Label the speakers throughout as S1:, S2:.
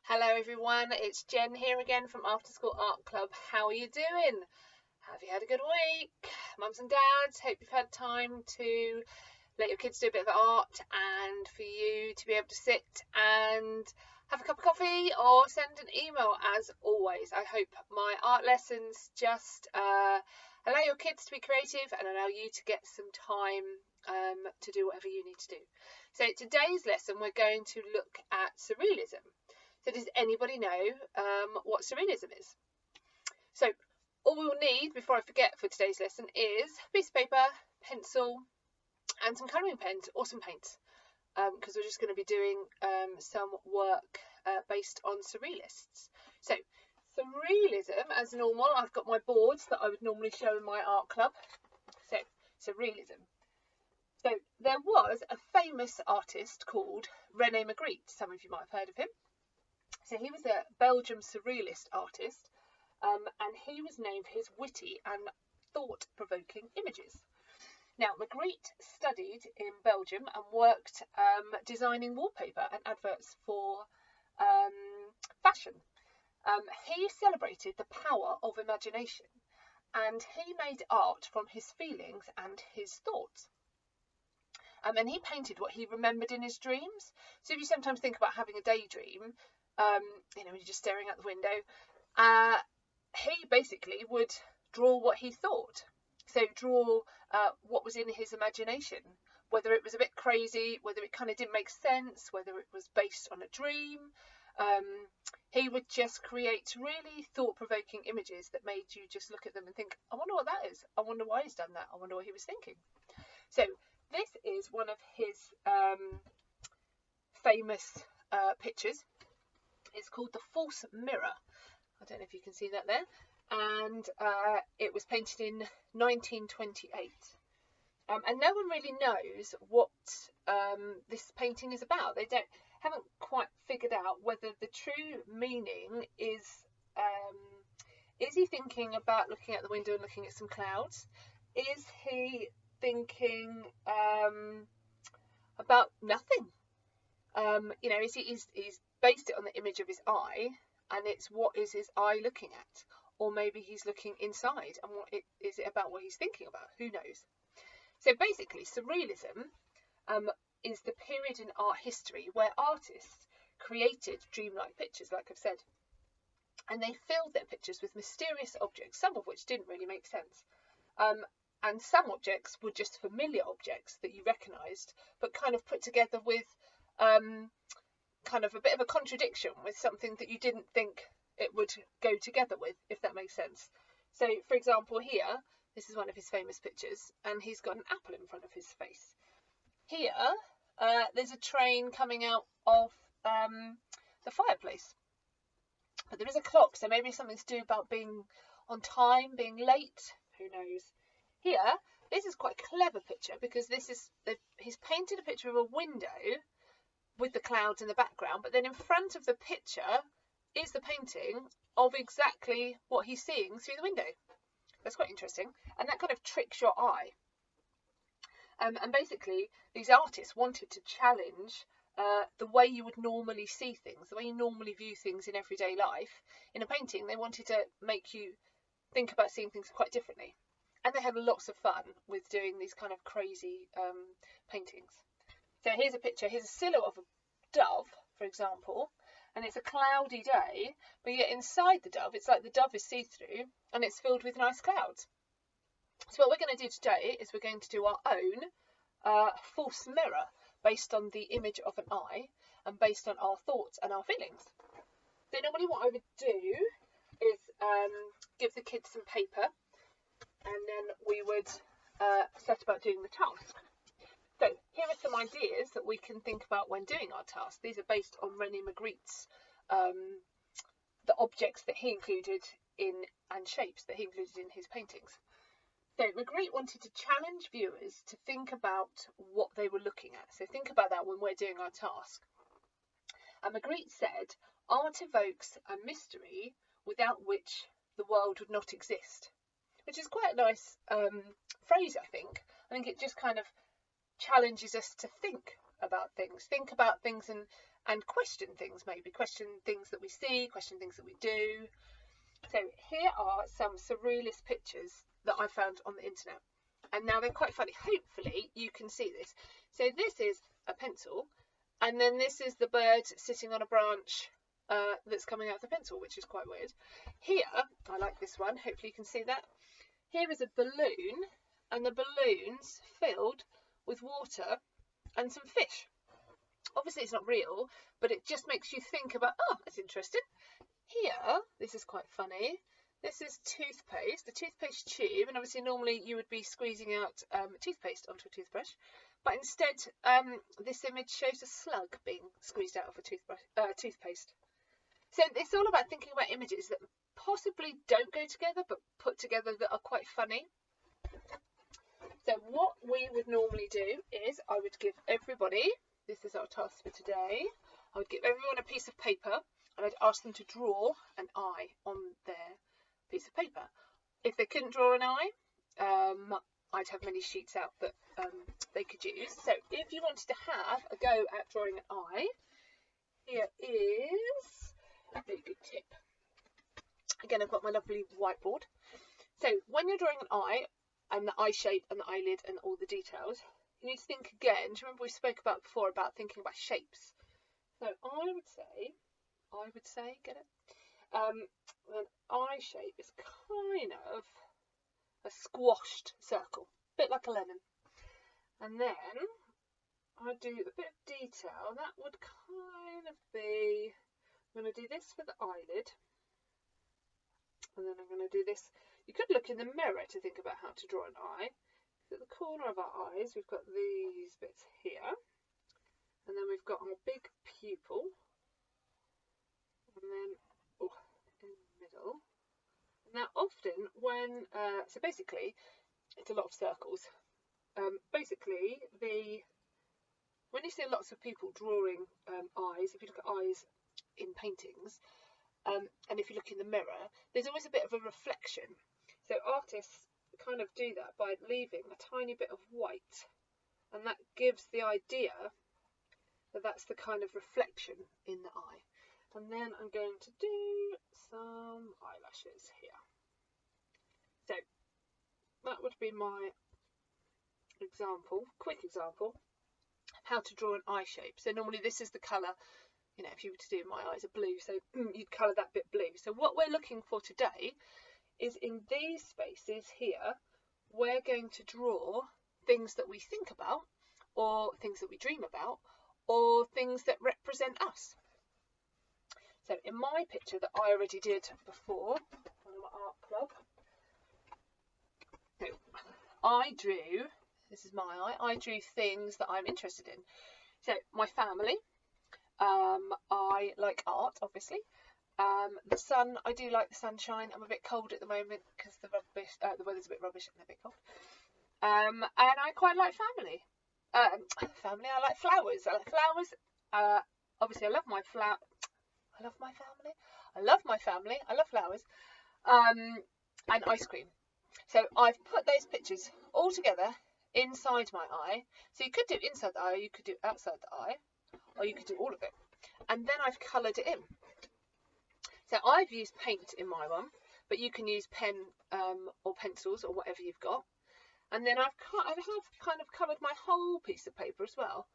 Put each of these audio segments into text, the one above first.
S1: Hello everyone, it's Jen here again from After School Art Club. How are you doing? Have you had a good week? Mums and dads, hope you've had time to let your kids do a bit of art and for you to be able to sit and have a cup of coffee or send an email as always. I hope my art lessons just allow your kids to be creative and allow you to get some time to do whatever you need to do. So today's lesson we're going to look at Surrealism. So does anybody know what Surrealism is? So all we'll need before I forget for today's lesson is a piece of paper, pencil and some colouring pens or some paints because we're just going to be doing some work based on Surrealists. So Surrealism, as normal, I've got my boards that I would normally show in my art club. So Surrealism. So there was a famous artist called René Magritte. Some of you might have heard of him. So he was a Belgian surrealist artist and he was named for his witty and thought-provoking images. Now, Magritte studied in Belgium and worked designing wallpaper and adverts for fashion. He celebrated the power of imagination and he made art from his feelings and his thoughts. And he painted what he remembered in his dreams. So if you sometimes think about having a daydream, when you're just staring out the window, he basically would draw what he thought. So draw what was in his imagination, whether it was a bit crazy, whether it kind of didn't make sense, whether it was based on a dream. He would just create really thought-provoking images that made you just look at them and think, I wonder what that is. I wonder why he's done that. I wonder what he was thinking. So this is one of his famous pictures. It's called The False Mirror. I don't know if you can see that there. And it was painted in 1928. And no one really knows what this painting is about. They haven't quite figured out whether the true meaning is he thinking about looking out the window and looking at some clouds? Is he thinking about nothing? He's based it on the image of his eye, and it's what is his eye looking at, or maybe he's looking inside, and is it about what he's thinking about? Who knows? So basically, Surrealism is the period in art history where artists created dreamlike pictures, like I've said, and they filled their pictures with mysterious objects, some of which didn't really make sense. And some objects were just familiar objects that you recognised, but kind of put together with kind of a bit of a contradiction with something that you didn't think it would go together with, if that makes sense. So, for example, here, this is one of his famous pictures, and he's got an apple in front of his face. Here, there's a train coming out of the fireplace. But there is a clock, so maybe something to do about being on time, being late, who knows. Here, this is quite a clever picture because he's painted a picture of a window with the clouds in the background, but then in front of the picture is the painting of exactly what he's seeing through the window. That's quite interesting, and that kind of tricks your eye. And basically, these artists wanted to challenge the way you would normally see things, the way you normally view things in everyday life. In a painting, they wanted to make you think about seeing things quite differently. And they had lots of fun with doing these kind of crazy paintings. So here's a picture. Here's a silhouette of a dove, for example, and it's a cloudy day, but yet inside the dove, it's like the dove is see-through and it's filled with nice clouds. So what we're going to do today is we're going to do our own false mirror based on the image of an eye and based on our thoughts and our feelings. So normally what I would do is give the kids some paper, and then we would set about doing the task. So here are some ideas that we can think about when doing our task. These are based on René Magritte's, the objects that he included in, and shapes that he included in his paintings. So Magritte wanted to challenge viewers to think about what they were looking at. So think about that when we're doing our task. And Magritte said, art evokes a mystery without which the world would not exist. Which is quite a nice phrase, I think. I think it just kind of challenges us to think about things and and question things, maybe question things that we see, question things that we do. So here are some surrealist pictures that I found on the internet, and now they're quite funny. Hopefully you can see this. So this is a pencil, and then this is the bird sitting on a branch that's coming out of the pencil, which is quite weird. Here, I like this one, hopefully you can see that. Here is a balloon, and the balloon's filled with water and some fish. Obviously it's not real, but it just makes you think about, oh, that's interesting. Here, this is quite funny. This is toothpaste, a toothpaste tube, and obviously normally you would be squeezing out toothpaste onto a toothbrush, but instead this image shows a slug being squeezed out of a toothpaste. So it's all about thinking about images that possibly don't go together, but put together that are quite funny. So what we would normally do is I would give everybody, this is our task for today, I would give everyone a piece of paper and I'd ask them to draw an eye on their piece of paper. If they couldn't draw an eye, I'd have many sheets out that they could use. So if you wanted to have a go at drawing an eye, here is a very good tip. Again, I've got my lovely whiteboard. So when you're drawing an eye, and the eye shape and the eyelid and all the details, you need to think again. Do you remember we spoke about before about thinking about shapes? So I would say, get it? An eye shape is kind of a squashed circle, a bit like a lemon. And then I do a bit of detail. That would kind of be, I'm going to do this for the eyelid, and then I'm going to do this. You could look in the mirror to think about how to draw an eye. At the corner of our eyes, we've got these bits here, and then we've got our big pupil, and then in the middle. Now, often when so basically, it's a lot of circles. Basically, when you see lots of people drawing eyes, if you look at eyes in paintings, and if you look in the mirror, there's always a bit of a reflection. So artists kind of do that by leaving a tiny bit of white, and that gives the idea that that's the kind of reflection in the eye. And then I'm going to do some eyelashes here. So that would be my example, quick example, of how to draw an eye shape. So normally this is the colour, you know, if you were to do my eyes are blue, so you'd colour that bit blue. So what we're looking for today is in these spaces here, we're going to draw things that we think about, or things that we dream about, or things that represent us. So in my picture that I already did before on my art club, so I drew, this is my eye, I drew things that I'm interested in. So my family, I like art, obviously. The sun, I do like the sunshine. I'm a bit cold at the moment because the weather's a bit rubbish and a bit cold. And I quite like family. I like flowers. I like flowers. Obviously, I love my family. I love my family. I love flowers. And ice cream. So I've put those pictures all together inside my eye. So you could do it inside the eye, you could do it outside the eye, or you could do all of it. And then I've coloured it in. So I've used paint in my one, but you can use pen or pencils or whatever you've got. And then I have kind of covered my whole piece of paper as well,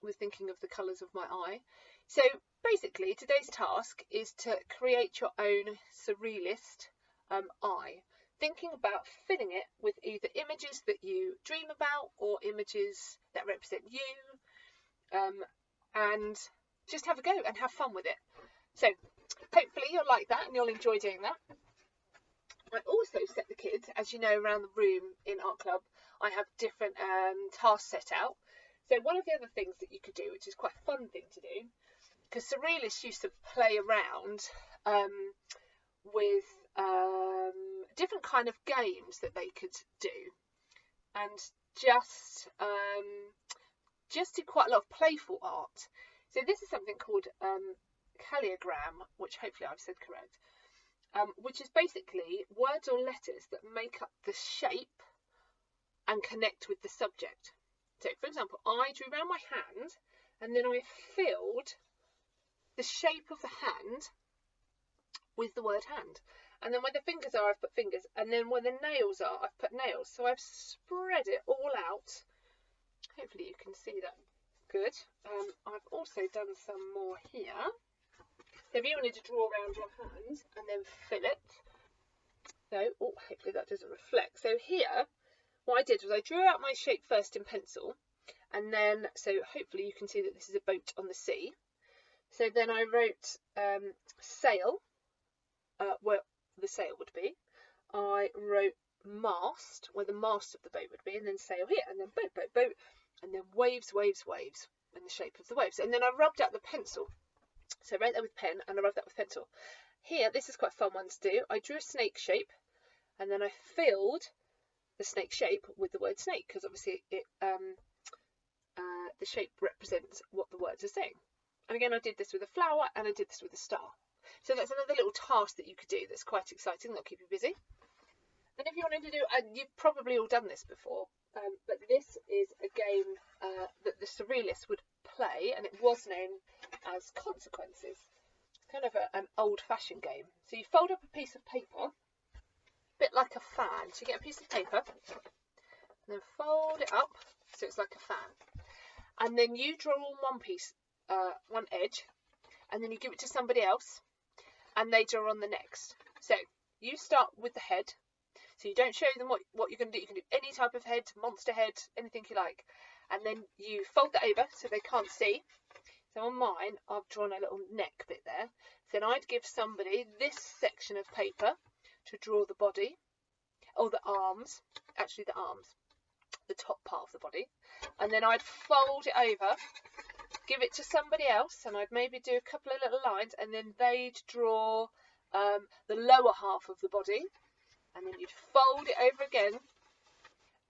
S1: with thinking of the colours of my eye. So basically today's task is to create your own surrealist eye, thinking about filling it with either images that you dream about or images that represent you, and just have a go and have fun with it. So hopefully you'll like that and you'll enjoy doing that. I also set the kids, as you know, around the room in Art Club, I have different tasks set out. So one of the other things that you could do, which is quite a fun thing to do, because surrealists used to play around with different kind of games that they could do, and just do quite a lot of playful art. So this is something called Caliogram, which hopefully I've said correct, which is basically words or letters that make up the shape and connect with the subject. So for example, I drew around my hand and then I filled the shape of the hand with the word hand. And then where the fingers are, I've put fingers, and then where the nails are, I've put nails. So I've spread it all out. Hopefully you can see that good. I've also done some more here. So if you wanted to draw around your hand and then fill it, so, oh, hopefully that doesn't reflect. So here, what I did was I drew out my shape first in pencil, and then, so hopefully you can see that this is a boat on the sea. So then I wrote sail, where the sail would be. I wrote mast, where the mast of the boat would be, and then sail here, and then boat, boat, boat, and then waves, waves, waves, in the shape of the waves. And then I rubbed out the pencil. So I wrote that with pen, and I rubbed that with pencil. Here, this is quite a fun one to do. I drew a snake shape, and then I filled the snake shape with the word snake, because obviously it the shape represents what the words are saying. And again, I did this with a flower, and I did this with a star. So that's another little task that you could do that's quite exciting, that'll keep you busy. And if you wanted to do, and you've probably all done this before, but this is a game that the Surrealists would play, and it was known as Consequences. It's kind of an old-fashioned game. So you fold up a piece of paper, a bit like a fan. So you get a piece of paper, and then fold it up so it's like a fan. And then you draw on one piece, one edge, and then you give it to somebody else, and they draw on the next. So you start with the head. So you don't show them what you're going to do. You can do any type of head, monster head, anything you like. And then you fold that over so they can't see. So on mine, I've drawn a little neck bit there. Then I'd give somebody this section of paper to draw the body, or the arms, actually the arms, the top part of the body. And then I'd fold it over, give it to somebody else, and I'd maybe do a couple of little lines, and then they'd draw the lower half of the body. And then you'd fold it over again,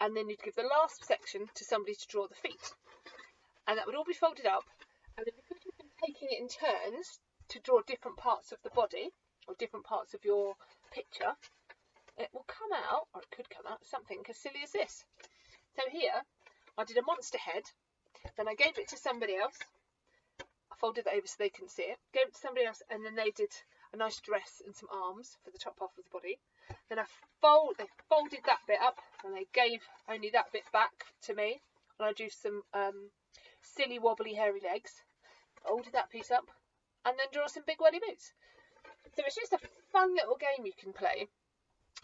S1: and then you'd give the last section to somebody to draw the feet. And that would all be folded up, and then because you've been taking it in turns to draw different parts of the body, or different parts of your picture, it will come out, or it could come out, something as silly as this. So here, I did a monster head, then I gave it to somebody else, I folded it over so they couldn't see it, gave it to somebody else, and then they did a nice dress and some arms for the top half of the body. Then they folded that bit up, and they gave only that bit back to me, and I drew some silly wobbly hairy legs, folded that piece up, and then draw some big welly boots. So it's just a fun little game you can play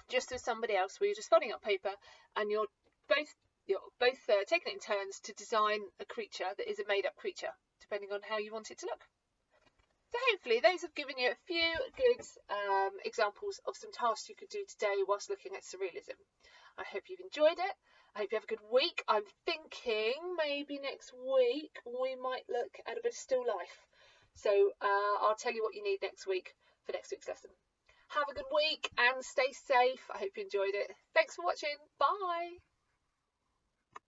S1: just with somebody else, where you're just folding up paper and you're both taking it in turns to design a creature that is a made-up creature, depending on how you want it to look. So hopefully those have given you a few good examples of some tasks you could do today whilst looking at Surrealism. I hope you've enjoyed it. I hope you have a good week. I'm thinking maybe next week we might look at a bit of still life. So I'll tell you what you need next week for next week's lesson. Have a good week and stay safe. I hope you enjoyed it. Thanks for watching. Bye.